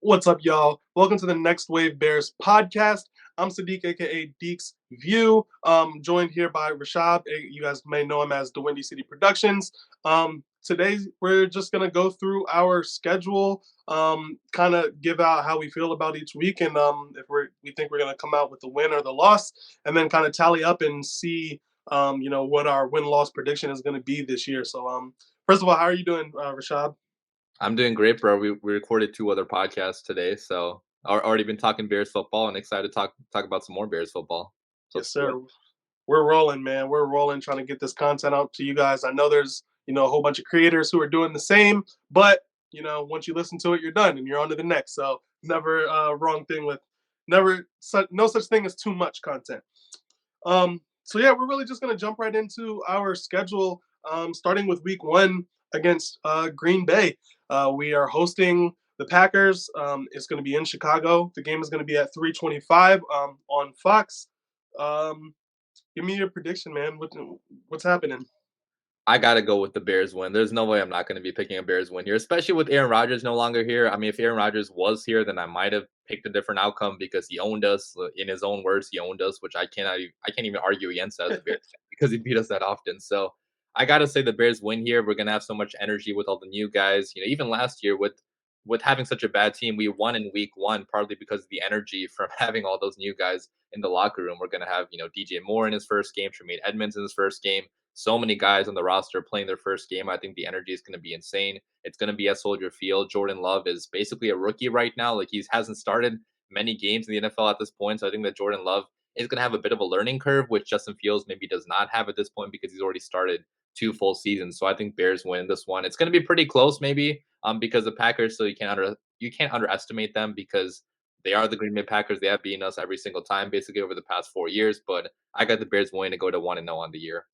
What's up, y'all? Welcome to the Next Wave Bears podcast. I'm Sadiq, aka DeeksView. Joined here by Rashad. You guys may know him as DWCProdz Productions. Today we're just gonna go through our schedule, kind of give out how we feel about each week, and if we think we're gonna come out with the win or the loss, and then kind of tally up and see, what our win-loss prediction is gonna be this year. So, first of all, how are you doing, Rashad? I'm doing great, bro. We recorded 2 other podcasts today, so already been talking Bears football and excited to talk about some more Bears football. So Yes, let's do sir. it. We're rolling, man. We're rolling, trying to get this content out to you guys. I know there's, a whole bunch of creators who are doing the same, but once you listen to it, you're done and you're on to the next. So never wrong thing with no such thing as too much content. So yeah, we're really just gonna jump right into our schedule, starting with week one against Green Bay. We are hosting the Packers. It's going to be in Chicago. The game is going to be at 3:25 on Fox. Um, Give me your prediction, man. What's happening? I gotta go with the Bears win. There's no way I'm not gonna be picking a Bears win here, especially with Aaron Rodgers no longer here. I mean, if Aaron Rodgers was here, then I might have picked a different outcome because he owned us. In his own words, he owned us, which I can't even argue against that as a Bears fan because he beat us that often. So I gotta say the Bears win here. We're gonna have so much energy with all the new guys. Even last year with having such a bad team, we won in week one partly because of the energy from having all those new guys in the locker room. We're gonna have DJ Moore in his first game, Tremaine Edmonds in his first game, so many guys on the roster playing their first game. I think the energy is going to be insane. It's going to be at Soldier Field. Jordan Love is basically a rookie right now. Like he hasn't started many games in the NFL at this point. So I think that Jordan Love is going to have a bit of a learning curve, which Justin Fields maybe does not have at this point because he's already started 2 full seasons. So I think Bears win this one. It's going to be pretty close, maybe, because the Packers. So you can't underestimate them because they are the Green Bay Packers. They have beaten us every single time, basically over the past 4 years. But I got the Bears winning to go to 1-0 on the year.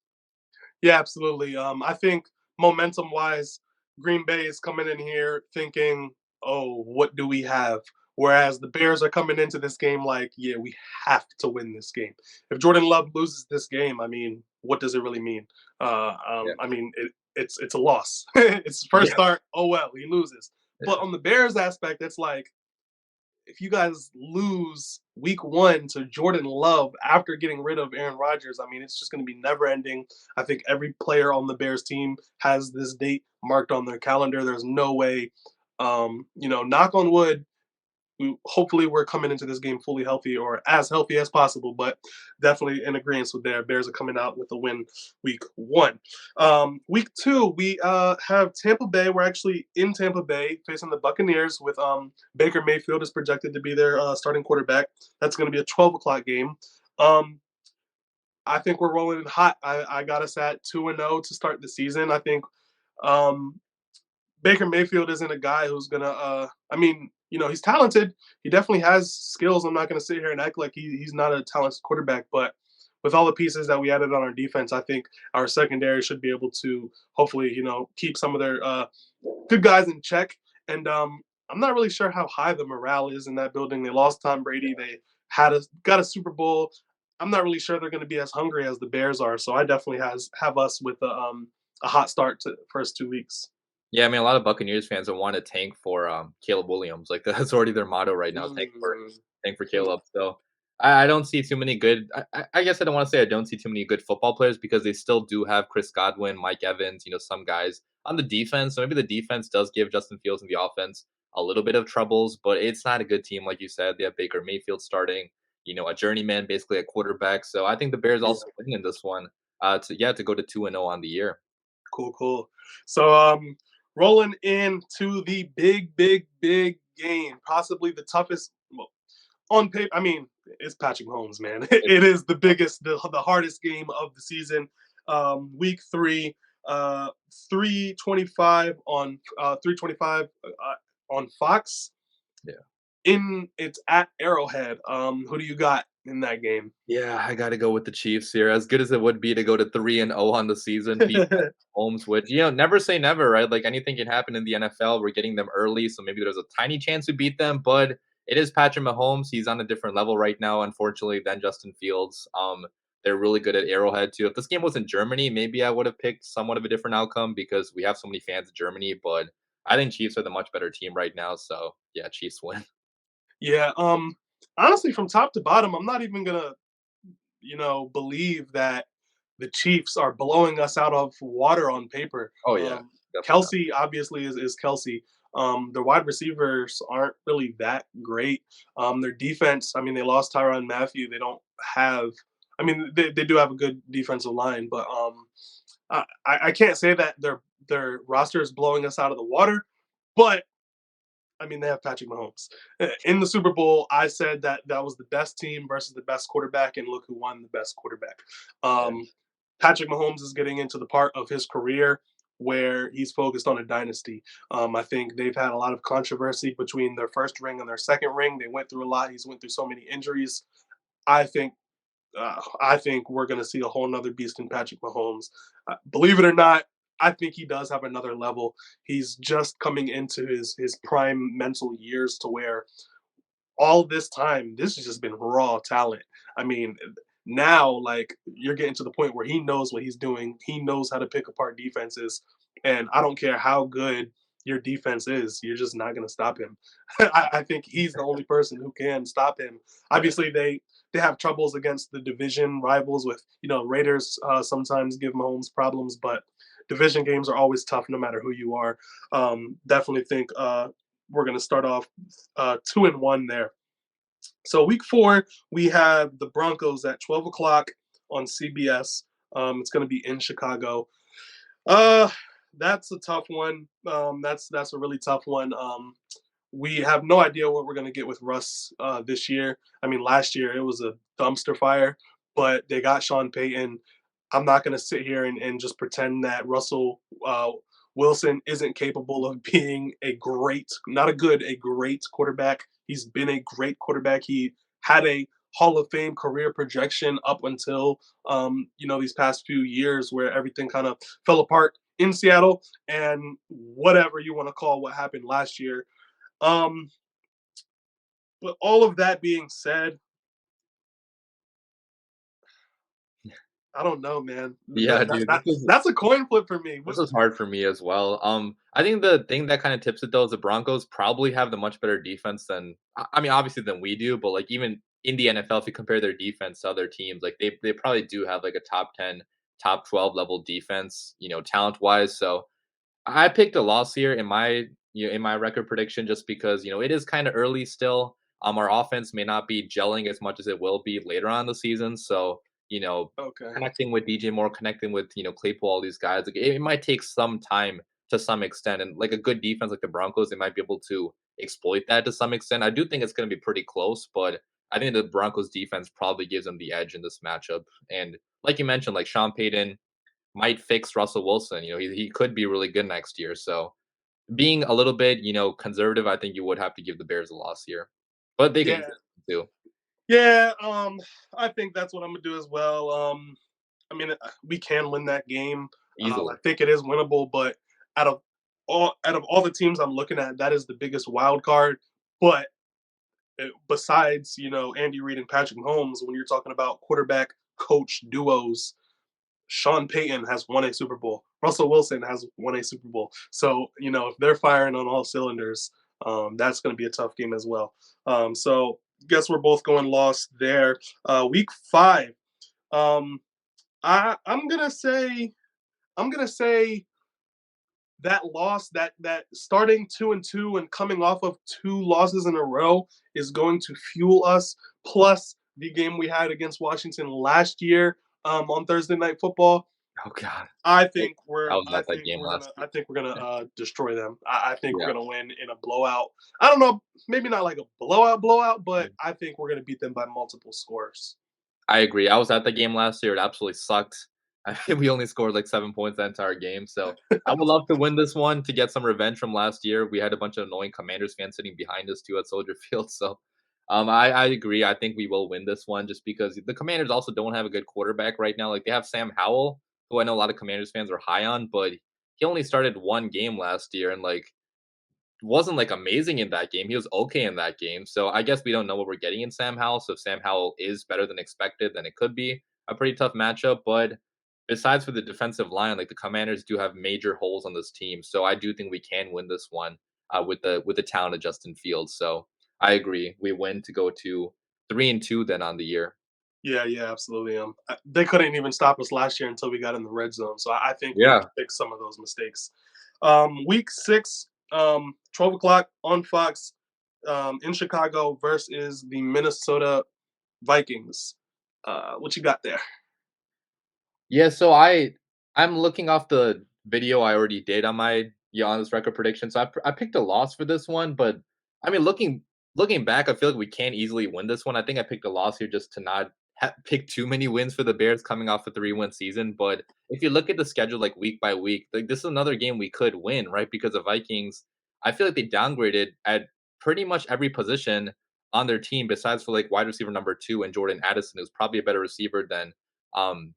Yeah, absolutely. I think momentum wise, Green Bay is coming in here thinking, "Oh, what do we have?" Whereas the Bears are coming into this game like, "Yeah, we have to win this game." If Jordan Love loses this game, I mean, what does it really mean? Yeah. I mean, it's a loss. It's his first Yeah. start. Oh well, he loses. But on the Bears aspect, it's like if you guys lose week one to Jordan Love after getting rid of Aaron Rodgers, I mean, it's just going to be never ending. I think every player on the Bears team has this date marked on their calendar. There's no way, knock on wood, hopefully we're coming into this game fully healthy or as healthy as possible, but definitely in agreement with their Bears are coming out with a win week one. Week two, we have Tampa Bay. We're actually in Tampa Bay facing the Buccaneers with Baker Mayfield is projected to be their starting quarterback. That's going to be a 12 o'clock game. Um, I think we're rolling hot. I got us at 2-0 to start the season. I think um, Baker Mayfield isn't a guy who's gonna. I mean, he's talented. He definitely has skills. I'm not gonna sit here and act like he's not a talented quarterback. But with all the pieces that we added on our defense, I think our secondary should be able to hopefully, keep some of their good guys in check. And I'm not really sure how high the morale is in that building. They lost Tom Brady. They got a Super Bowl. I'm not really sure they're going to be as hungry as the Bears are. So I definitely have us with a hot start to the first 2 weeks. Yeah, I mean, a lot of Buccaneers fans will want to tank for Caleb Williams. Like that's already their motto right now. Mm, Tank for Caleb. So I don't see too many good. I guess I don't want to say I don't see too many good football players because they still do have Chris Godwin, Mike Evans. Some guys on the defense. So maybe the defense does give Justin Fields and the offense a little bit of troubles, but it's not a good team like you said. They have Baker Mayfield starting. A journeyman, basically a quarterback. So I think the Bears yeah, also win in this one. To go to 2-0 on the year. cool, cool. So rolling into the big, big, big game, possibly the toughest. Well, on paper, I mean, it's Patrick Mahomes, man. It is the biggest, the hardest game of the season. Week three, 3:25 on 3:25 on Fox. Yeah. It's at Arrowhead. Who do you got in that game? Yeah, I gotta go with the Chiefs here. As good as it would be to go to 3-0 on the season, beat Holmes, which never say never, right? Like anything can happen in the NFL. We're getting them early, so maybe there's a tiny chance we beat them, but it is Patrick Mahomes. He's on a different level right now, unfortunately, than Justin Fields. They're really good at Arrowhead too. If this game was in Germany, maybe I would have picked somewhat of a different outcome because we have so many fans in Germany, but I think Chiefs are the much better team right now. So yeah, Chiefs win. Yeah. Honestly, from top to bottom, I'm not even gonna believe that the Chiefs are blowing us out of water on paper. Oh yeah, definitely not. Kelsey obviously is Kelsey. The wide receivers aren't really that great. Their defense, I mean, they lost Tyrann Mathieu. They don't have, I mean, they do have a good defensive line, but I can't say that their roster is blowing us out of the water. But I mean, they have Patrick Mahomes. In the Super Bowl, I said that that was the best team versus the best quarterback, and look who won the best quarterback. Yeah. Patrick Mahomes is getting into the part of his career where he's focused on a dynasty. I think they've had a lot of controversy between their first ring and their second ring. They went through a lot. He's went through so many injuries. I think I think we're going to see a whole nother beast in Patrick Mahomes. Believe it or not, I think he does have another level. He's just coming into his prime mental years to where all this time, this has just been raw talent. I mean, now like you're getting to the point where he knows what he's doing. He knows how to pick apart defenses, and I don't care how good your defense is, you're just not going to stop him. I think he's the only person who can stop him. Right. Obviously, they have troubles against the division rivals with Raiders. Sometimes give Mahomes problems, but division games are always tough no matter who you are. Definitely think we're going to start off 2-1 there. So week 4, we have the Broncos at 12 o'clock on CBS. It's going to be in Chicago. Uh, that's a tough one. That's a really tough one. We have no idea what we're going to get with Russ this year. I mean, last year it was a dumpster fire, but they got Sean Payton. I'm not going to sit here and just pretend that Russell Wilson isn't capable of being a great, not a good, a great quarterback. He's been a great quarterback. He had a Hall of Fame career projection up until these past few years where everything kind of fell apart in Seattle and whatever you want to call what happened last year. Um, but all of that being said, I don't know, man. Yeah, dude, That's a coin flip for me. this is hard for me as well. I think the thing that kind of tips it though is the Broncos probably have the much better defense than I mean, obviously than we do, but like even in the NFL, if you compare their defense to other teams, like they probably do have like a top 10, top 12 level defense, talent wise. So I picked a loss here in my in my record prediction just because it is kind of early still. Our offense may not be gelling as much as it will be later on in the season. So you know, Okay. connecting with DJ Moore, connecting with Claypool, all these guys, like it might take some time to some extent, and like a good defense like the Broncos, they might be able to exploit that to some extent. I do think it's going to be pretty close, but I think the Broncos defense probably gives them the edge in this matchup. And like you mentioned, like Sean Payton might fix Russell Wilson. He could be really good next year. So being a little bit, conservative, I think you would have to give the Bears a loss here. But they can Yeah. do Yeah. I think that's what I'm gonna do as well. I mean, we can win that game. I easily. think it is winnable, but out of out of all the teams I'm looking at, that is the biggest wild card. But besides, Andy Reid and Patrick Mahomes, when you're talking about quarterback coach duos, Sean Payton has won a Super Bowl. Russell Wilson has won a Super Bowl. So, if they're firing on all cylinders, that's going to be a tough game as well. So, guess we're both going lost there. Week 5. Um, I'm gonna say that loss, that starting 2-2 and coming off of 2 losses in a row is going to fuel us. Plus the game we had against Washington last year on Thursday Night Football. Oh God, I I think we're was I at that think game we're last gonna year. I think we're gonna destroy them. I think we're Yeah. gonna win in a blowout. I don't know, maybe not like a blowout, but I think we're gonna beat them by multiple scores. I agree. I was at the game last year. It absolutely sucked. I think we only scored like 7 points that entire game. So I would love to win this one to get some revenge from last year. We had a bunch of annoying Commanders fans sitting behind us too at Soldier Field. So I agree. I think we will win this one just because the Commanders also don't have a good quarterback right now. Like they have Sam Howell, who I know a lot of Commanders fans are high on, but he only started one game last year and like wasn't like amazing in that game. He was okay in that game. So I guess we don't know what we're getting in Sam Howell. So if Sam Howell is better than expected, then it could be a pretty tough matchup. But besides for the defensive line, like the Commanders do have major holes on this team. So I do think we can win this one with the talent of Justin Fields. So I agree. We win to go to 3-2 then on the year. Yeah, yeah, absolutely. They couldn't even stop us last year until we got in the red zone. So I think we Yeah. can fix some of those mistakes. Week 6, 12 o'clock on Fox, in Chicago versus the Minnesota Vikings. What you got there? Yeah, so I'm looking off the video I already did on my on this record prediction. So I picked a loss for this one, but I mean looking back, I feel like we can easily win this one. I think I picked a loss here just to not pick too many wins for the Bears coming off a 3-win season. But if you look at the schedule like week by week, like this is another game we could win, right? Because the Vikings, I feel like they downgraded at pretty much every position on their team, besides for like wide receiver number 2 and Jordan Addison, who's probably a better receiver than um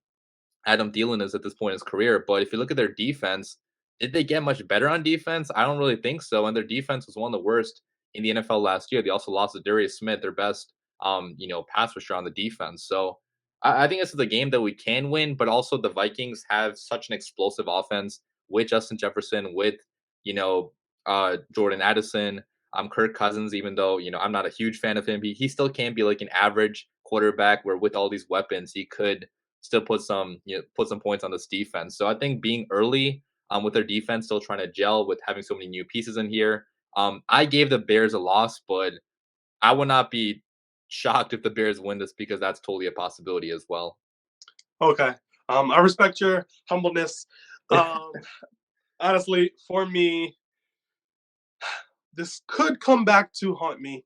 Adam Thielen is at this point in his career. But if you look at their defense, did they get much better on defense? I don't really think so. And their defense was one of the worst in the NFL last year. They also lost to Darius Smith, their best, pass rusher on the defense. So I think this is a game that we can win. But also the Vikings have such an explosive offense with Justin Jefferson, with you know Jordan Addison, Kirk Cousins. Even though I'm not a huge fan of him, he still can be like an average quarterback. Where with all these weapons, he could still put some points on this defense. So I think being early with their defense still trying to gel with having so many new pieces in here. I gave the Bears a loss, but I would not be shocked if the Bears win this because that's totally a possibility as well. Okay. I respect your humbleness. Um, Honestly, for me, this could come back to haunt me.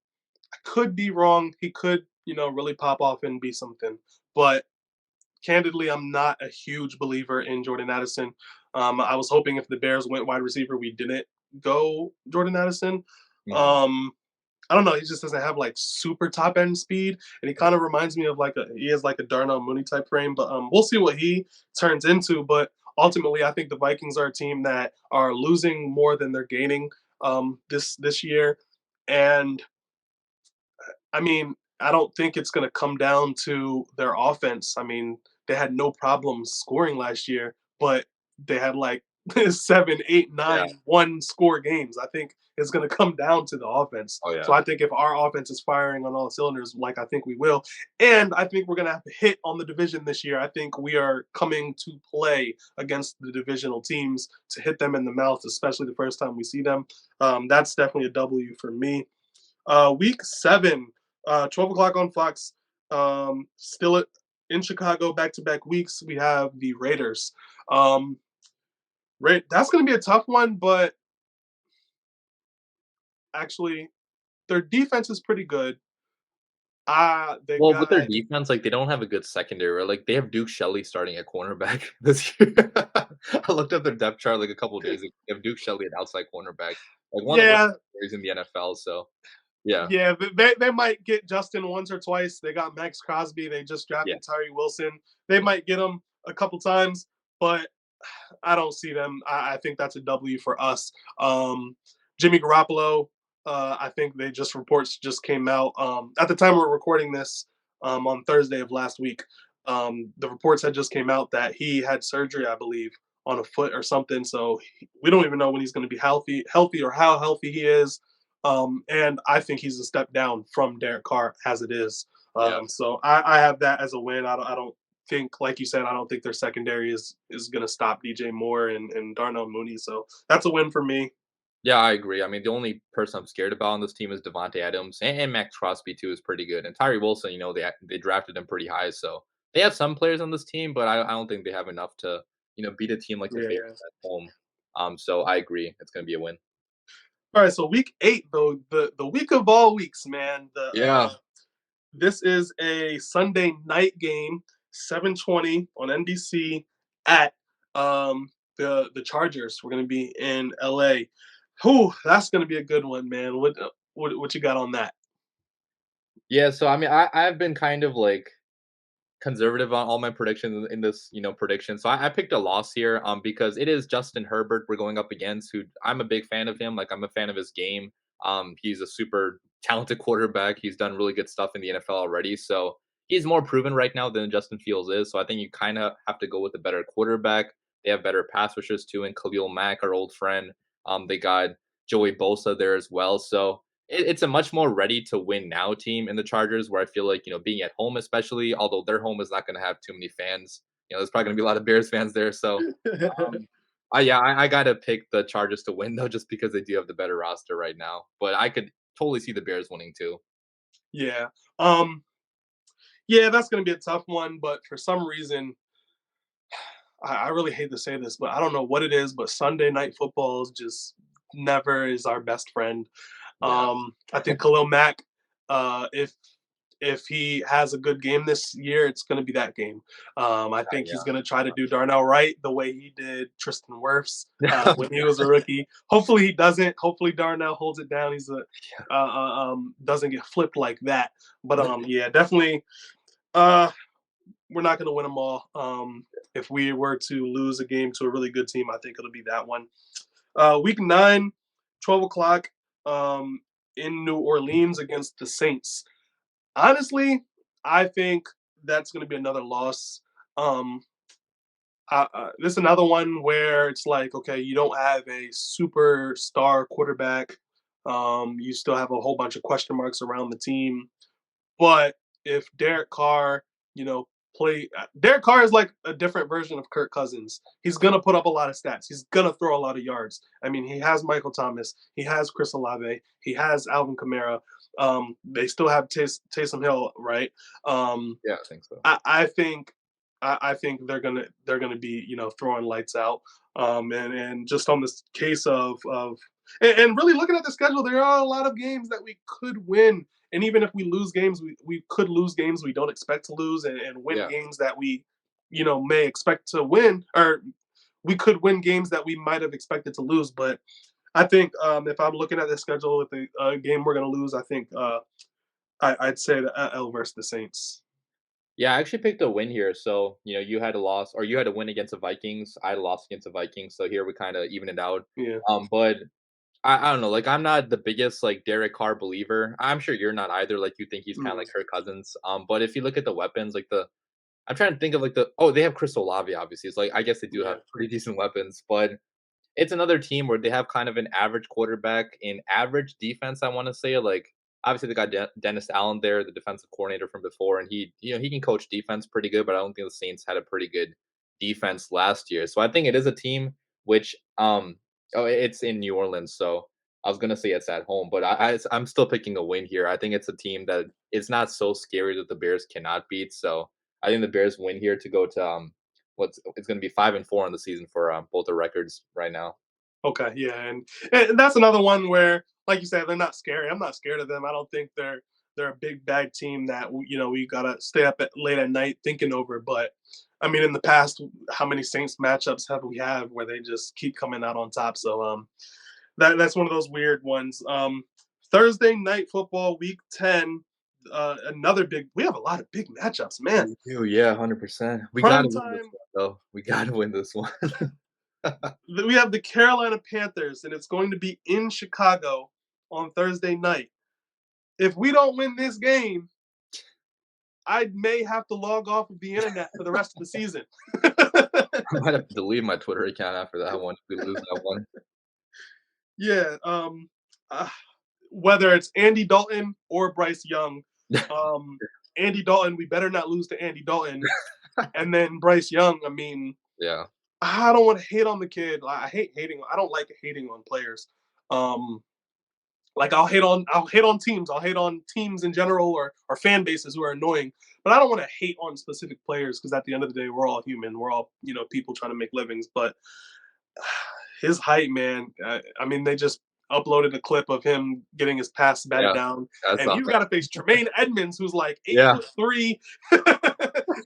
I could be wrong. He could, really pop off and be something. But candidly, I'm not a huge believer in Jordan Addison. I was hoping if the Bears went wide receiver, we didn't go Jordan Addison. Mhm. Um, I don't know. He just doesn't have like super top end speed, and he kind of reminds me of he has like a Darnell Mooney type frame. But we'll see what he turns into. But ultimately, I think the Vikings are a team that are losing more than they're gaining this year, and I mean, I don't think it's going to come down to their offense. I mean, they had no problems scoring last year, but they had like 7, 8, Yeah. 9 one score games. I think it's going to come down to the offense. Oh So yeah. I think if our offense is firing on all cylinders, like I think we will, and I think we're going to have to hit on the division this year. I think we are coming to play against the divisional teams to hit them in the mouth, especially the first time we see them. That's definitely a W for me. Week 7, 12 o'clock on Fox. In Chicago, back to back weeks. We have the Raiders. Um, that's going to be a tough one, but actually, their defense is pretty good. They Well, with their got defense, like they don't have a good secondary. Right? Like they have Duke Shelley starting at cornerback this year. I looked up their depth chart like a couple of days ago. They have Duke Shelley at outside cornerback, like one of the worst yeah, secondaries in the NFL. So yeah, yeah. They might get Justin once or twice. They got Max Crosby. They just yeah, drafted Tyree Wilson. They might get him a couple times, but I don't see them. I think that's a W for us. Jimmy Garoppolo, I think reports just came out at the time we're recording this on Thursday of last week. The reports had just came out that he had surgery, I believe, on a foot or something. So we don't even know when he's going to be healthy or how healthy he is. And I think he's a step down from Derek Carr as it is. yeah. So I have that as a win. I don't think, like you said, I don't think their secondary is going to stop DJ Moore and Darnell Mooney. So that's a win for me. Yeah, I agree. I mean, the only person I'm scared about on this team is Devontae Adams and Max Crosby too is pretty good. And Tyree Wilson, they drafted him pretty high, so they have some players on this team, but I don't think they have enough to beat a team like the Yeah, Bears yeah. at home. So I agree, it's going to be a win. All right, so week 8, though, the week of all weeks, man. Yeah, This is a Sunday night game, 7:20 on NBC at the Chargers. We're gonna be in LA. Whew, that's gonna be a good one, man. What you got on that? yeah. So I mean, I've been kind of like conservative on all my predictions in this, prediction. So I picked a loss here, because it is Justin Herbert we're going up against, who I'm a big fan of him. Like I'm a fan of his game. He's a super talented quarterback. He's done really good stuff in the NFL already. So he's more proven right now than Justin Fields is. So I think you kind of have to go with a better quarterback. They have better pass rushers too, and Khalil Mack, our old friend. They got Joey Bosa there as well. So it's a much more ready to win now team in the Chargers, where I feel like, being at home, especially, although their home is not going to have too many fans. There's probably going to be a lot of Bears fans there. So, I got to pick the Chargers to win though, just because they do have the better roster right now. But I could totally see the Bears winning too. Yeah. Yeah, that's going to be a tough one, but for some reason, I really hate to say this, but I don't know what it is, but Sunday night football is just never is our best friend. Yeah. I think Khalil Mack, if he has a good game this year, it's going to be that game. I think he's going to try to do Darnell right the way he did Tristan Wirfs when he was a rookie. Hopefully he doesn't. Hopefully Darnell holds it down. He's doesn't get flipped like that. But yeah, definitely. We're not going to win them all. If we were to lose a game to a really good team, I think it'll be that one. Week 9, 12 o'clock in New Orleans against the Saints. Honestly, I think that's going to be another loss. This is another one where it's like, okay, you don't have a superstar quarterback. You still have a whole bunch of question marks around the team. But if Derek Carr, Derek Carr is like a different version of Kirk Cousins. He's going to put up a lot of stats. He's going to throw a lot of yards. I mean, he has Michael Thomas. He has Chris Olave. He has Alvin Kamara. They still have Taysom Hill, right? Yeah, I think so. I think they're gonna be throwing lights out. And just on this case of and really looking at the schedule, there are a lot of games that we could win. And even if we lose games, we could lose games we don't expect to lose, and win games that we, may expect to win, or we could win games that we might have expected to lose. But I think if I'm looking at the schedule with the game we're going to lose, I think I'd say the L versus the Saints. Yeah, I actually picked a win here. So, you had a loss, or you had a win against the Vikings. I had a loss against the Vikings. So here we kind of even it out. Yeah. But I don't know. Like, I'm not the biggest like Derek Carr believer. I'm sure you're not either. Like, you think he's kind of like Kirk Cousins. But if you look at the weapons, like I'm trying to think of like they have Chris Olave. Obviously, it's like I guess they do have pretty decent weapons, but it's another team where they have kind of an average quarterback in average defense. I want to say, like, obviously they got Dennis Allen there, the defensive coordinator from before, and he can coach defense pretty good. But I don't think the Saints had a pretty good defense last year. So I think it is a team which it's in New Orleans, so I was gonna say it's at home, but I'm still picking a win here. I think it's a team that it's not so scary that the Bears cannot beat. So I think the Bears win here to go to it's going to be 5-4 in the season for both the records right now. Okay, yeah, and that's another one where, like you said, they're not scary. I'm not scared of them. I don't think they're a big bad team that we gotta stay up late at night thinking over. But I mean, in the past, how many Saints matchups have we had where they just keep coming out on top? So that's one of those weird ones. Thursday night football, week 10. Another big. We have a lot of big matchups, man. We do, yeah, 100%. We got to win this one, though. We got to win this one. We have the Carolina Panthers, and it's going to be in Chicago on Thursday night. If we don't win this game, I may have to log off of the internet for the rest of the season. I might have to delete my Twitter account after that one if we lose that one. Yeah. Whether it's Andy Dalton or Bryce Young, Andy Dalton, we better not lose to Andy Dalton. And then Bryce Young, I mean, yeah. I don't want to hate on the kid. I hate hating. I don't like hating on players. Like I'll hate on teams. I'll hate on teams in general or fan bases who are annoying. But I don't want to hate on specific players because at the end of the day, we're all human. We're all people trying to make livings. But his height, man. I mean, they just uploaded a clip of him getting his pass batted down, and you got to face Tremaine Edmonds, who's like 8'3".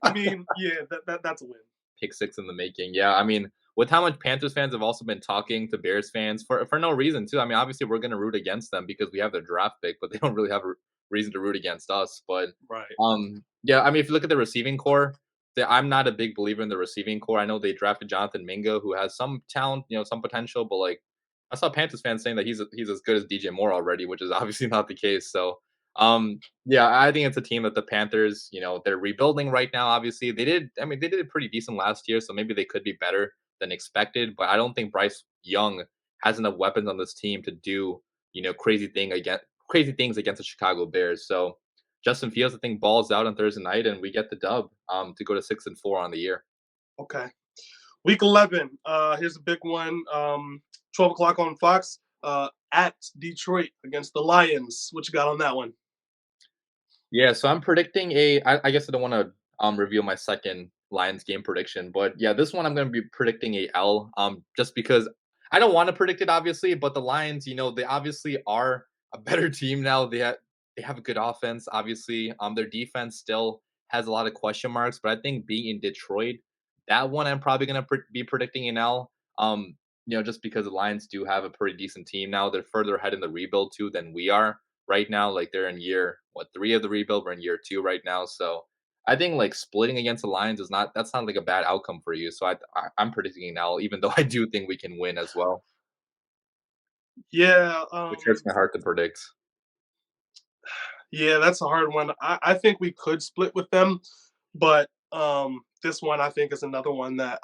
I mean, yeah, that's a win. Pick 6 in the making. Yeah, I mean, with how much Panthers fans have also been talking to Bears fans for no reason too. I mean, obviously we're going to root against them because we have their draft pick, but they don't really have a reason to root against us. But right. Yeah, I mean, if you look at the receiving core, I'm not a big believer in the receiving core. I know they drafted Jonathan Mingo, who has some talent, some potential, but like I saw Panthers fans saying that he's as good as DJ Moore already, which is obviously not the case. So Yeah, I think it's a team that the Panthers, they're rebuilding right now. Obviously, they did it pretty decent last year, so maybe they could be better than expected. But I don't think Bryce Young has enough weapons on this team to do, crazy things against the Chicago Bears. So Justin Fields, I think, balls out on Thursday night, and we get the dub to go to 6-4 on the year. Okay. Week 11. Here's a big one. 12 o'clock on Fox. At Detroit against the Lions. What you got on that one? Yeah, so I'm predicting I guess I don't want to reveal my second Lions game prediction, but yeah, this one I'm going to be predicting a L just because I don't want to predict it obviously, but the Lions, they obviously are a better team now. They have a good offense, obviously. Their defense still has a lot of question marks, but I think being in Detroit, that one I'm probably going to be predicting an L. Just because the Lions do have a pretty decent team now. They're further ahead in the rebuild too than we are right now. Like they're in year 3 of the rebuild. We're in year 2 right now. So I think like splitting against the Lions that's not like a bad outcome for you. So I'm predicting now, even though I do think we can win as well, Yeah, which hurts my heart to predict. yeah, that's a hard one. I think we could split with them, but this one I think is another one that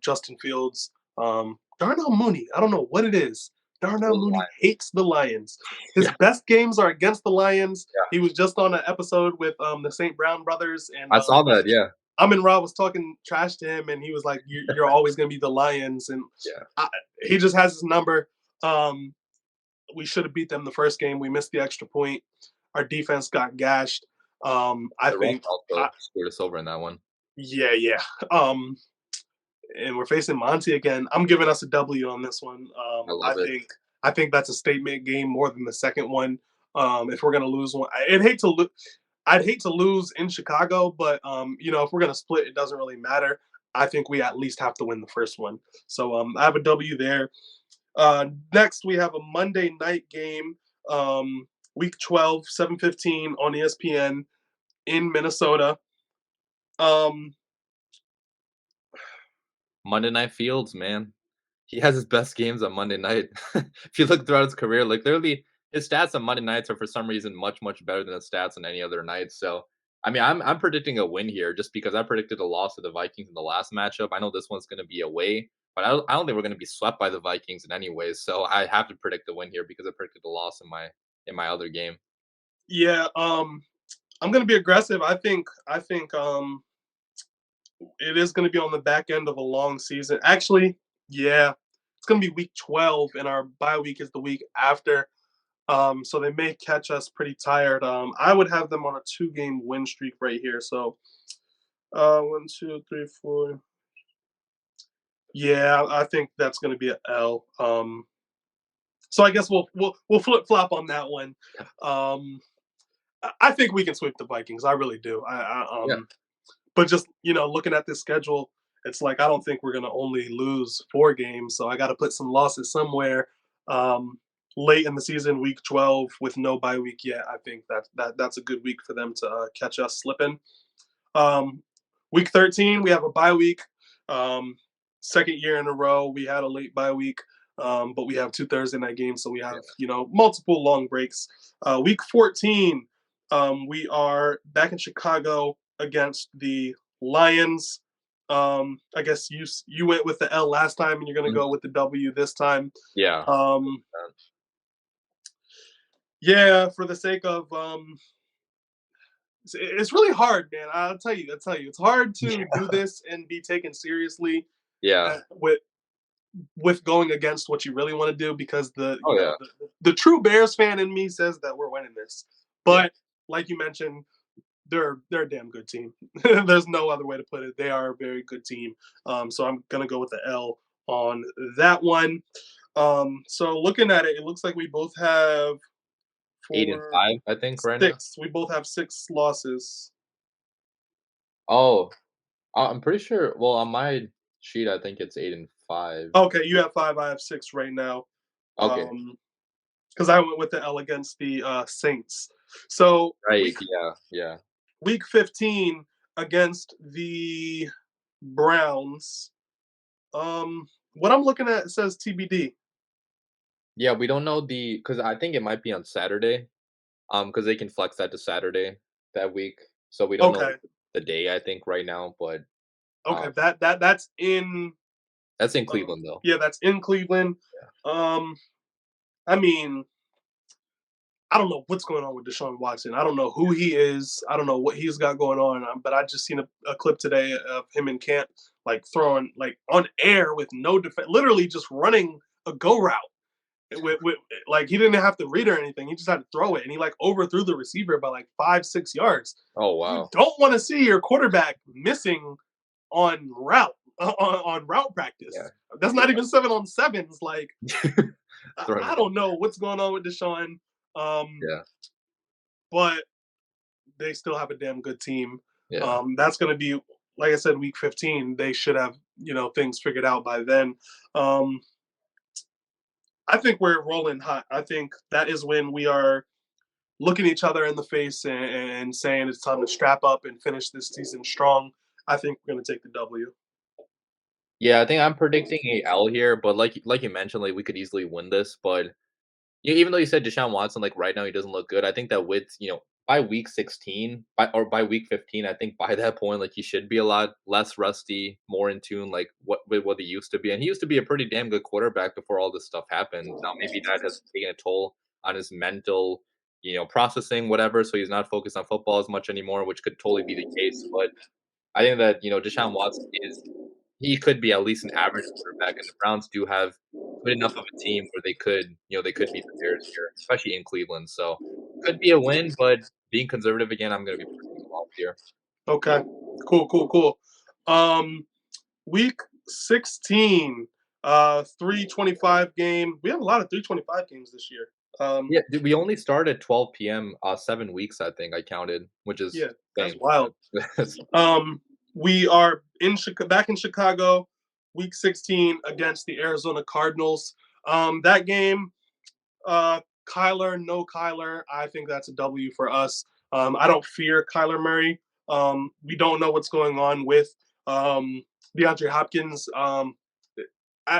Justin Fields, Darnell Mooney, I don't know what it is. Darnell Those Mooney Lions. hates the Lions. His Yeah, best games are against the Lions. yeah. He was just on an episode with the St. Brown brothers, and I saw that. Yeah, Amin Ra was talking trash to him, and he was like, "You're always going to be the Lions," and yeah. he just has his number. Um, we should have beat them the first game. We missed the extra point. Our defense got gashed. I The ref think, also screwed us over in that one. yeah, yeah. And we're facing Monty again. I'm giving us a W on this one. I love it. I think that's a statement game more than the second one. If we're gonna lose one, I'd hate to lose. I'd hate to lose in Chicago, but if we're gonna split, it doesn't really matter. I think we at least have to win the first one. So I have a W there. Next, we have a Monday night game, week 12, 7:15 on ESPN in Minnesota. Um, Monday Night Fields, man. He has his best games on Monday night. If you look throughout his career, like literally his stats on Monday nights are for some reason much, much better than his stats on any other night. So I mean, I'm predicting a win here just because I predicted a loss to the Vikings in the last matchup. I know this one's gonna be away, but I don't think we're gonna be swept by the Vikings in any way. So I have to predict a win here because I predicted a loss in my other game. yeah, I'm gonna be aggressive. I think it is gonna be on the back end of a long season. Actually, yeah, it's gonna be week 12, and our bye week is the week after. So they may catch us pretty tired. I would have them on a 2-game win streak right here. So 1, 2, 3, 4. Yeah, I think that's going to be an L. So I guess we'll flip flop on that one. Um, I think we can sweep the Vikings. I really do. Yeah. But just looking at this schedule, it's like I don't think we're going to only lose 4 games. So I got to put some losses somewhere. Late in the season, week 12, with no bye week yet, I think that's a good week for them to catch us slipping. Um, week 13, we have a bye week. Um, second year in a row, we had a late bye week, but we have 2 Thursday night games, so we have multiple long breaks. Week 14, we are back in Chicago against the Lions. I guess you went with the L last time, and you're going to Mhm. go with the W this time. Yeah. Um, yeah, for the sake of it's really hard, man. I'll tell you, it's hard to do this and be taken seriously Yeah. with going against what you really want to do because Oh yeah. the true Bears fan in me says that we're winning this, Yeah. but like you mentioned, they're a damn good team. There's no other way to put it. They are a very good team. So I'm gonna go with the L on that one. So looking at it, it looks like we both have Eight and four, five, I think, right now. 6. We both have 6 losses. Oh, I'm pretty sure. Well, on my sheet, I think it's 8-5. Okay, you have 5. I have 6 right now. Okay. Because I went with the L against the Saints. So Right. Yeah. Yeah. week 15 against the Browns. What I'm looking at says TBD. Yeah. We don't know because I think it might be on Saturday. Because they can flex that to Saturday that week, so we don't know Okay, the day, I think, right now, but, okay, um, that's in that's in Cleveland, though. yeah, that's in Cleveland. Um, I mean, I don't know what's going on with Deshaun Watson. I don't know who he is. I don't know what he's got going on. But I just seen a clip today of him in camp, like throwing like on air with no defense, literally just running a go route. With like he didn't have to read or anything. He just had to throw it, and he like overthrew the receiver by like 5-6 yards. Oh, You wow. don't want to see your quarterback missing on route on route Yeah. practice. That's not even 7-on-7s. Like Throwing the I ball. don't know what's going on with Deshaun. Um, Yeah, but they still have a damn good team. yeah. That's going to be, like I said, week 15. They should have, things figured out by then. Um, I think we're rolling hot. I think that is when we are looking each other in the face and saying it's time to strap up and finish this season strong. I think we're going to take the W. Yeah, I think I'm predicting a L here, but like you mentioned, like, we could easily win this, but yeah, even though you said Deshaun Watson, like, right now he doesn't look good, I think that with, by week 16, by week 15, I think by that point, like, he should be a lot less rusty, more in tune, like, what he used to be, and he used to be a pretty damn good quarterback before all this stuff happened. Now maybe that has taken a toll on his mental, processing, whatever, so he's not focused on football as much anymore, which could totally be the case, but I think that, Deshaun Watson he could be at least an average quarterback, and the Browns do have good enough of a team where they could beat the Bears here, especially in Cleveland. So could be a win, but being conservative again, I'm gonna be pushing them off here. Okay. Cool, cool, cool. Um, week 16, 325 game. We have a lot of 325 games this year. Yeah, dude, we only start at 12 p.m. 7 weeks, I think I counted, which is Yeah, that's insane. wild. Um, we are back in Chicago, week 16 against the Arizona Cardinals. That game, Kyler, no Kyler, I think that's a W for us. I don't fear Kyler Murray. We don't know what's going on with DeAndre Hopkins.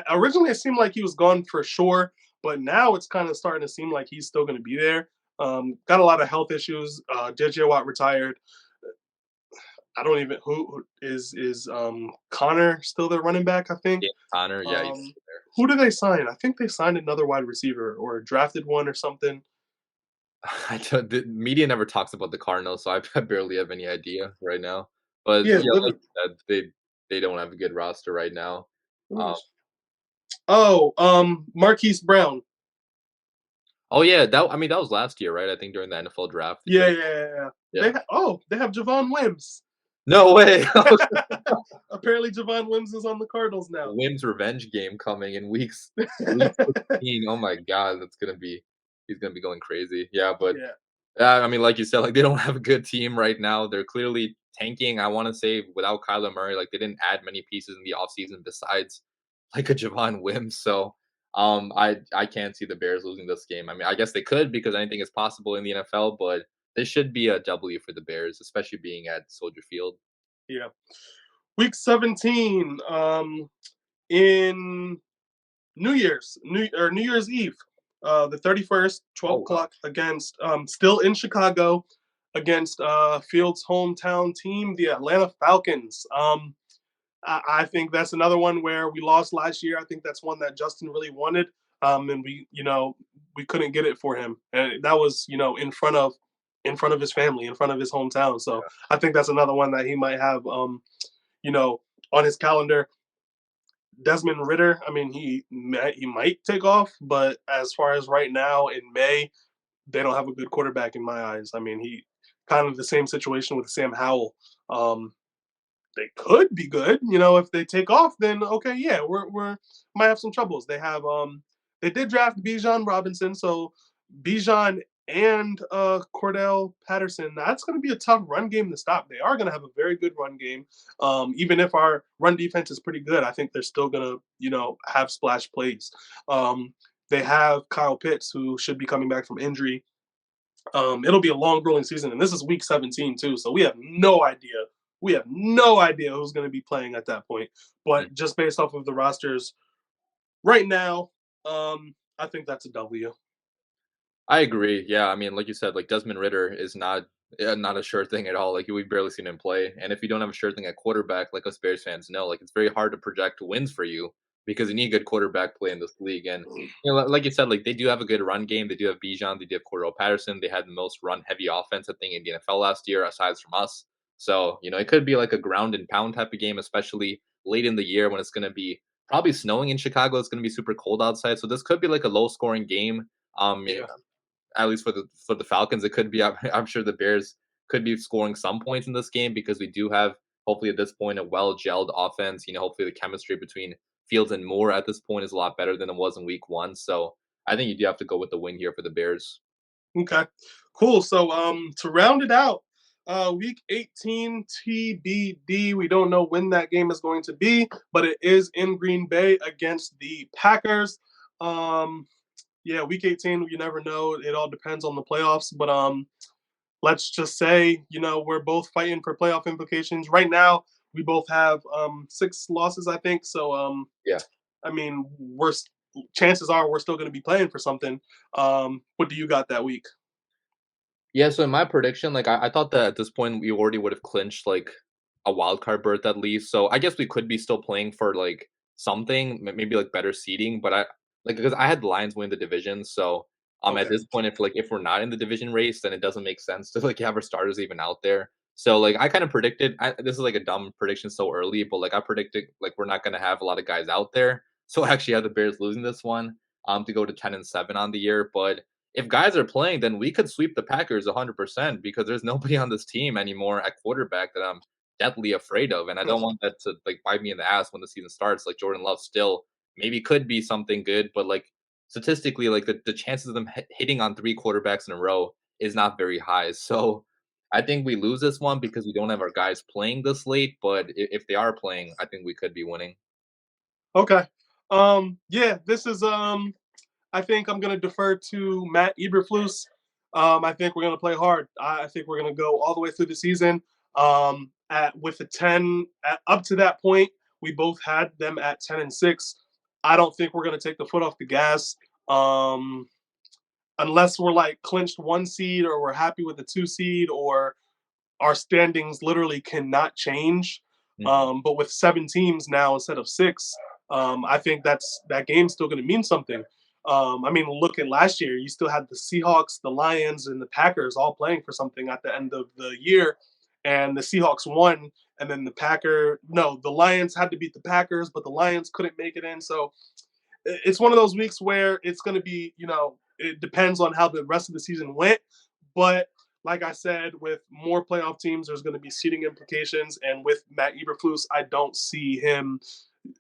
Originally, it seemed like he was gone for sure, but now it's kind of starting to seem like he's still going to be there. Got a lot of health issues. JJ Watt retired. I don't even who is Connor still the running back, I think. Yeah, Connor, yeah, he's Um, there. who did they sign? I think they signed another wide receiver or drafted one or something. I don't, the media never talks about the Cardinals, so I barely have any idea right now. But Yeah, yeah, like literally. you said, they don't have a good roster right now. Um, Oh, Marquise Brown. oh yeah, that was last year, right? I think during the NFL draft they Yeah, traded. yeah, yeah, yeah. Yeah. They have Javon Wims. No way. Apparently, Javon Wims is on the Cardinals now. Wim's revenge game coming in week 16. Oh my god, he's gonna be going crazy. Yeah, but Yeah, I mean, like you said, like they don't have a good team right now. They're clearly tanking. I want to say without Kyler Murray, like they didn't add many pieces in the offseason besides like a Javon Wims. So I can't see the Bears losing this game. I mean, I guess they could because anything is possible in the NFL, but this should be a W for the Bears, especially being at Soldier Field. yeah. Week 17, in New Year's Eve, the 31st, 12 Oh wow. o'clock against still in Chicago against Fields' hometown team, the Atlanta Falcons. I think that's another one where we lost last year. I think that's one that Justin really wanted, and we couldn't get it for him, and that was in front of his family, in front of his hometown. So I think that's another one that he might have, you know, on his calendar. Desmond Ritter, I mean, he might take off, but as far as right now in May, they don't have a good quarterback in my eyes. I mean, he kind of the same situation with Sam Howell. Um, they could be good. If they take off, then okay, yeah, we're might have some troubles. They did draft Bijan Robinson, so Bijan and Cordell Patterson. That's going to be a tough run game to stop. They are going to have a very good run game. Even if our run defense is pretty good, I think they're still going to have splash plays. They have Kyle Pitts, who should be coming back from injury. It'll be a long, grueling season, and this is week 17 too. So we have no idea. We have no idea who's going to be playing at that point. Mm. But just based off of the rosters right now, I think that's a W. I agree. Yeah, I mean, like you said, like Desmond Ritter is not a sure thing at all. Like we've barely seen him play, and if you don't have a sure thing at quarterback, like us Bears fans know, like it's very hard to project wins for you because you need good quarterback play in this league. And like you said, like they do have a good run game. They do have Bijan. They do have Cordell Patterson. They had the most run heavy offense I think in the NFL last year, aside from us. So it could be like a ground and pound type of game, especially late in the year when it's going to be probably snowing in Chicago. It's going to be super cold outside, so this could be like a low scoring game. Um, Yeah. at least for the Falcons, it could be. I'm sure the Bears could be scoring some points in this game because we do have hopefully at this point a well gelled offense. Hopefully the chemistry between Fields and Moore at this point is a lot better than it was in Week 1. So I think you do have to go with the win here for the Bears. Okay. Cool. So to round it out, week 18 TBD. We don't know when that game is going to be, but it is in Green Bay against the Packers. Yeah, week 18, you never know. It all depends on the playoffs, but let's just say, we're both fighting for playoff implications. Right now, we both have 6 losses, I think. So Yeah. I mean, chances are we're still going to be playing for something. What do you got that week? Yeah, so in my prediction, like I thought that at this point we already would have clinched like a wild card berth at least. So I guess we could be still playing for like something, maybe like better seeding. But I like because I had the Lions win the division. So at Okay. this point, if we're not in the division race, then it doesn't make sense to like have our starters even out there. So like I kind of predicted this is like a dumb prediction so early, but like I predicted like we're not gonna have a lot of guys out there. So I actually have the Bears losing this one to go to 10-7 on the year. But if guys are playing, then we could sweep the Packers 100% because there's nobody on this team anymore at quarterback that I'm deathly afraid of, and I don't want that to like bite me in the ass when the season starts. Like Jordan Love still maybe could be something good, but like statistically, like the chances of them hitting on 3 quarterbacks in a row is not very high. So I think we lose this one because we don't have our guys playing this late. But if they are playing, I think we could be winning. Okay. Yeah, this is I think I'm gonna defer to Matt Eberflus. I think we're gonna play hard. I think we're gonna go all the way through the season. At with a 10 up to that point, we both had them at 10-6. I don't think we're gonna take the foot off the gas. Um, Unless we're like clinched 1 seed or we're happy with the 2 seed or our standings literally cannot change. Mhm. But with 7 teams now instead of 6, I think that game's still going to mean something. I mean, look at last year. You still had the Seahawks, the Lions, and the Packers all playing for something at the end of the year, and the Seahawks won. And then the Lions had to beat the Packers, but the Lions couldn't make it in. So it's one of those weeks where it's going to be, it depends on how the rest of the season went. But like I said, with more playoff teams, there's going to be seeding implications. And with Matt Eberflus, I don't see him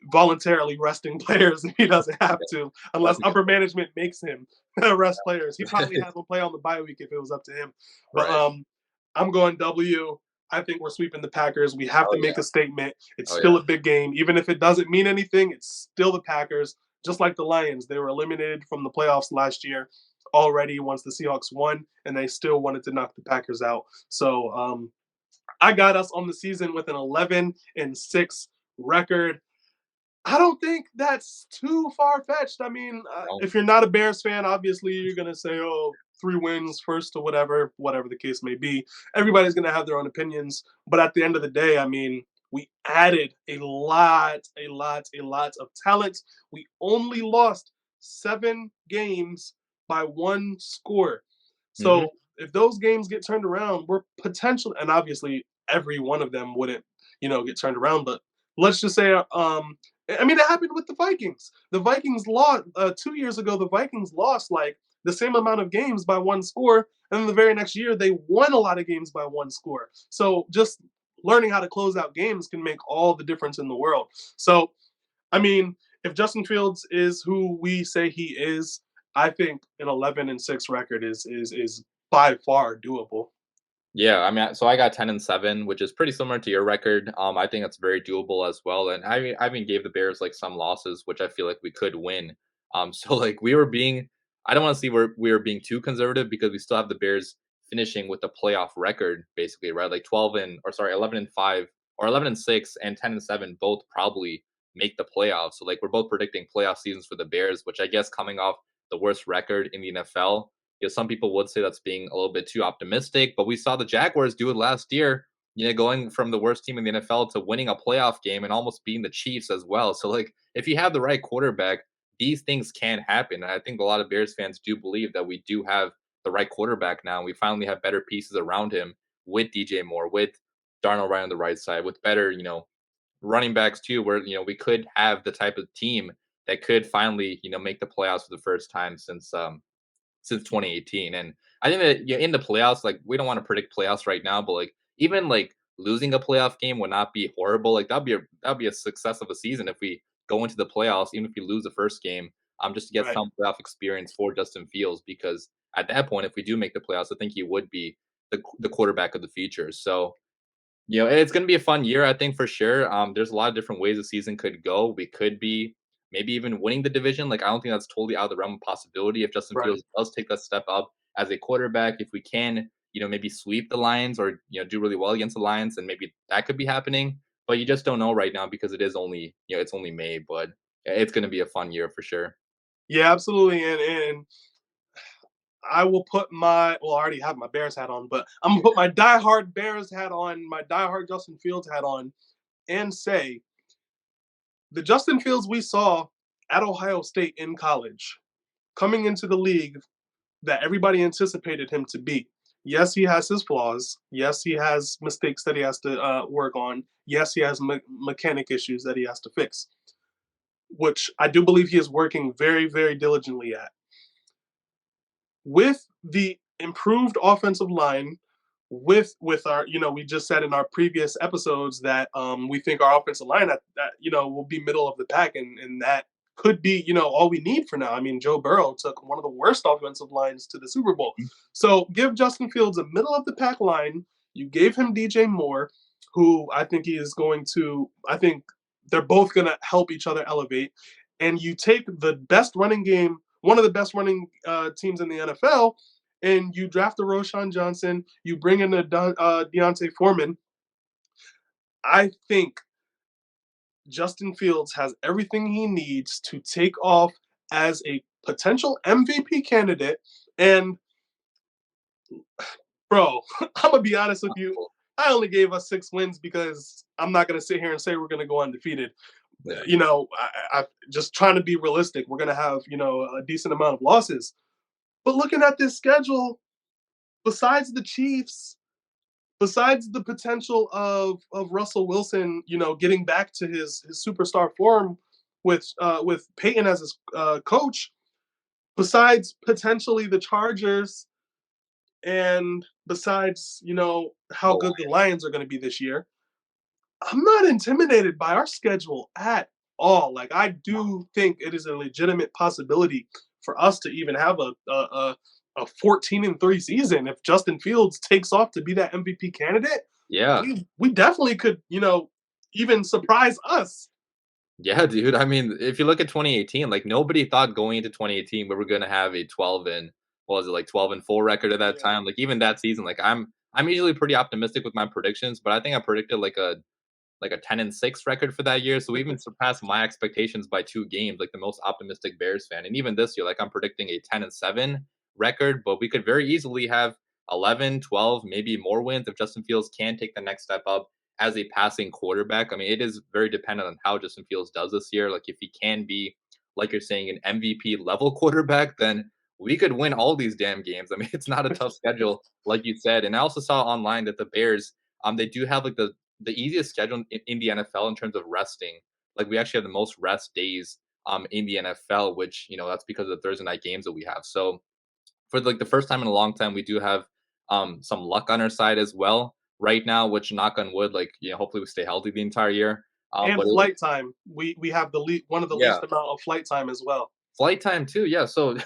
voluntarily resting players if he doesn't have Yeah, to, that's unless upper management makes him rest players. He probably has them play on the bye week if it was up to him. But right. I'm going W. I think we're sweeping the Packers. We have Oh to make yeah. a statement. It's Oh still yeah. a big game. Even if it doesn't mean anything, it's still the Packers. Just like the Lions, they were eliminated from the playoffs last year already once the Seahawks won, and they still wanted to knock the Packers out. So I got us on the season with an 11-6 record. I don't think that's too far fetched. I mean, No. if you're not a Bears fan, obviously you're gonna say, "Oh, 3 wins first or whatever the case may be." Everybody's gonna have their own opinions, but at the end of the day, I mean, we added a lot of talent. We only lost 7 games by 1 score. Hmm. So if those games get turned around, we're potentially, and obviously every one of them wouldn't, get turned around, but let's just say, I mean, it happened with the Vikings. The Vikings lost 2 years ago. The Vikings lost like the same amount of games by 1 score, and then the very next year they won a lot of games by 1 score. So just learning how to close out games can make all the difference in the world. So, I mean, if Justin Fields is who we say he is, I think an 11-6 record is by far doable. Yeah, I mean, so I got 10-7, which is pretty similar to your record. I think that's very doable as well. And I even gave the Bears like some losses, which I feel like we could win. So like I don't want to see where we were being too conservative because we still have the Bears finishing with the playoff record, basically, right? Like 11-5 or 11-6 and 10-7 both probably make the playoffs. So like we're both predicting playoff seasons for the Bears, which I guess coming off the worst record in the NFL some people would say that's being a little bit too optimistic, but we saw the Jaguars do it last year, going from the worst team in the NFL to winning a playoff game and almost beating the Chiefs as well. So, like, if you have the right quarterback, these things can happen. And I think a lot of Bears fans do believe that we do have the right quarterback now. We finally have better pieces around him with DJ Moore, with Darnold right on the right side, with better, running backs too, where we could have the type of team that could finally, make the playoffs for the first time since 2018. And I think that in the playoffs, like, we don't want to predict playoffs right now, but like, even like losing a playoff game would not be horrible. Like, that'd be a success of a season if we go into the playoffs, even if we lose the first game, just to get Right. some playoff experience for Justin Fields. Because at that point, if we do make the playoffs, I think he would be the quarterback of the future. So it's going to be a fun year, I think, for sure. There's a lot of different ways the season could go. We could be maybe even winning the division. Like, I don't think that's totally out of the realm of possibility if Justin Right. Fields does take that step up as a quarterback. If we can, maybe sweep the Lions or do really well against the Lions, and maybe that could be happening. But you just don't know right now because it is only it's only May. But it's going to be a fun year for sure. Yeah, absolutely. And I will put I already have my Bears hat on, but I'm gonna put my diehard Bears hat on, my diehard Justin Fields hat on, and say the Justin Fields we saw at Ohio State in college, coming into the league that everybody anticipated him to be. Yes, he has his flaws. Yes, he has mistakes that he has to work on. Yes, he has mechanic issues that he has to fix, which I do believe he is working very, very diligently at. With the improved offensive line, with our, we just said in our previous episodes that we think our offensive line that will be middle of the pack, and that could be all we need for now. I mean, Joe Burrow took one of the worst offensive lines to the Super Bowl, so give Justin Fields a middle of the pack line. You gave him DJ Moore, who I think he is going to. I think they're both going to help each other elevate, and you take the best running game, one of the best running teams in the NFL, and you draft a Roshan Johnson, you bring in a Deontay Foreman. I think Justin Fields has everything he needs to take off as a potential MVP candidate. And, bro, I'm going to be honest with you. I only gave us 6 wins because I'm not going to sit here and say we're going to go undefeated. Yeah. I just trying to be realistic. We're going to have, a decent amount of losses. But looking at this schedule, besides the Chiefs, besides the potential of Russell Wilson, getting back to his superstar form with Peyton as his coach, besides potentially the Chargers, and besides how good the Lions are going to be this year, I'm not intimidated by our schedule at all. Like, I do think it is a legitimate possibility for us to even have a 14-3 season if Justin Fields takes off to be that MVP candidate. Yeah. We definitely could, even surprise us. Yeah, dude. I mean, if you look at 2018, like, nobody thought going into 2018 we were gonna have a 12 and what was it, like 12-4 record at that Yeah. time. Like, even that season, like, I'm usually pretty optimistic with my predictions, but I think I predicted like a 10-6 record for that year. So we even surpassed my expectations by 2 games, like the most optimistic Bears fan. And even this year, like, I'm predicting a 10-7 record, but we could very easily have 11, 12, maybe more wins if Justin Fields can take the next step up as a passing quarterback. I mean, it is very dependent on how Justin Fields does this year. Like, if he can be, like you're saying, an MVP level quarterback, then we could win all these damn games. I mean, it's not a tough schedule, like you said. And I also saw online that the Bears, they do have like the easiest schedule in the NFL in terms of resting. Like, we actually have the most rest days in the NFL, which that's because of the Thursday night games that we have. So for like the first time in a long time, we do have some luck on our side as well right now. Which, knock on wood, like, hopefully we stay healthy the entire year. And But flight time. We have one of the yeah, least amount of flight time as well. flight time too, yeah. So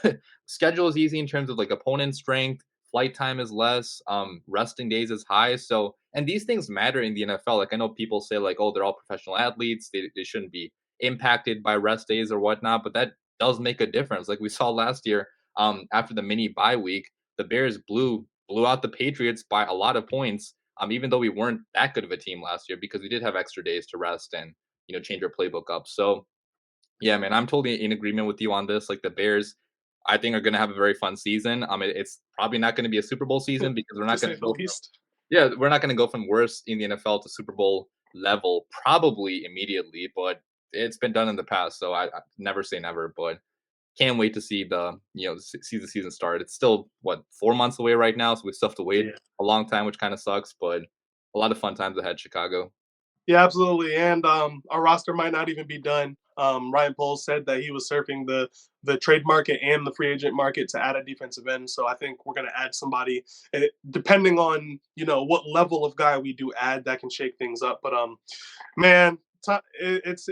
schedule is easy in terms of like opponent strength. Flight time is less. Resting days is high. So, and these things matter in the NFL. Like, I know people say like, oh, they're all professional athletes. They shouldn't be impacted by rest days or whatnot. But that does make a difference. Like we saw last year, after the mini bye week, the Bears blew out the Patriots by a lot of points. Even though we weren't that good of a team last year because we did have extra days to rest and change our playbook up. So yeah, man, I'm totally in agreement with you on this. Like, the Bears, I think are going to have a very fun season. It's probably not going to be a Super Bowl season because we're to not going say to the go least. yeah, we're not going to go from worst in the NFL to Super Bowl level probably immediately, but it's been done in the past, so I never say never. But can't wait to see see the season start. It's still what 4 months away right now, so we still have to wait Yeah. a long time, which kind of sucks. But a lot of fun times ahead, Chicago. Yeah, absolutely. And our roster might not even be done. Ryan Poles said that he was surfing the trade market and the free agent market to add a defensive end. So I think we're going to add somebody, depending on what level of guy we do add, that can shake things up. But man, it's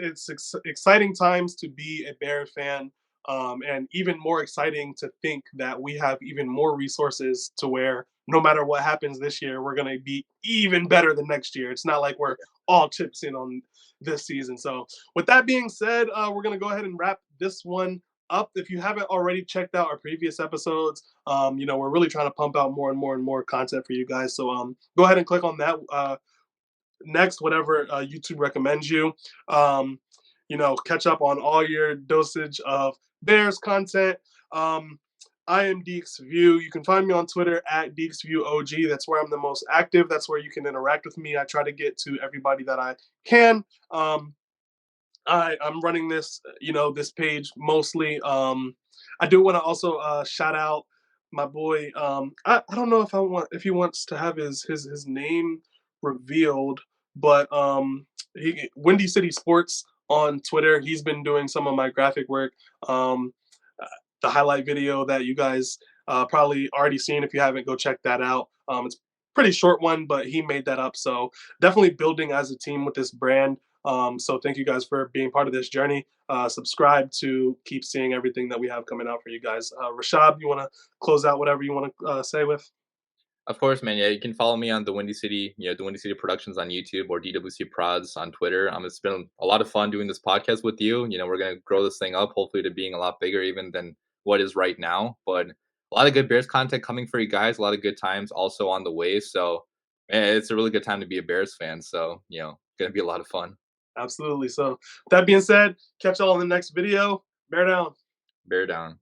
exciting times to be a Bear fan, and even more exciting to think that we have even more resources to where no matter what happens this year, we're going to be even better than next year. It's not like we're all chips in on this season. So, with that being said, we're going to go ahead and wrap this one up. If you haven't already checked out our previous episodes, we're really trying to pump out more and more and more content for you guys. So, go ahead and click on that. Next, whatever YouTube recommends you. Um, catch up on all your dosage of Bears content. I am DeeksView. You can find me on Twitter at DeeksViewOG. That's where I'm the most active. That's where you can interact with me. I try to get to everybody that I can. I'm running this page mostly. I do want to also shout out my boy. I don't know if he wants to have his name revealed, but Windy City Sports on Twitter. He's been doing some of my graphic work. Uh, the highlight video that you guys probably already seen. If you haven't, go check that out. It's pretty short one, but he made that up. So definitely building as a team with this brand. So thank you guys for being part of this journey. Subscribe to keep seeing everything that we have coming out for you guys. Rashad, you want to close out whatever you want to say with? Of course, man. Yeah, you can follow me on the Windy City, the Windy City Productions on YouTube or DWCProdz on Twitter. It's been a lot of fun doing this podcast with you. We're gonna grow this thing up, hopefully to being a lot bigger even than what is right now. But a lot of good Bears content coming for you guys. A lot of good times also on the way. So man, it's a really good time to be a Bears fan. So gonna be a lot of fun. Absolutely. So that being said, catch y'all in the next video. Bear down. Bear down.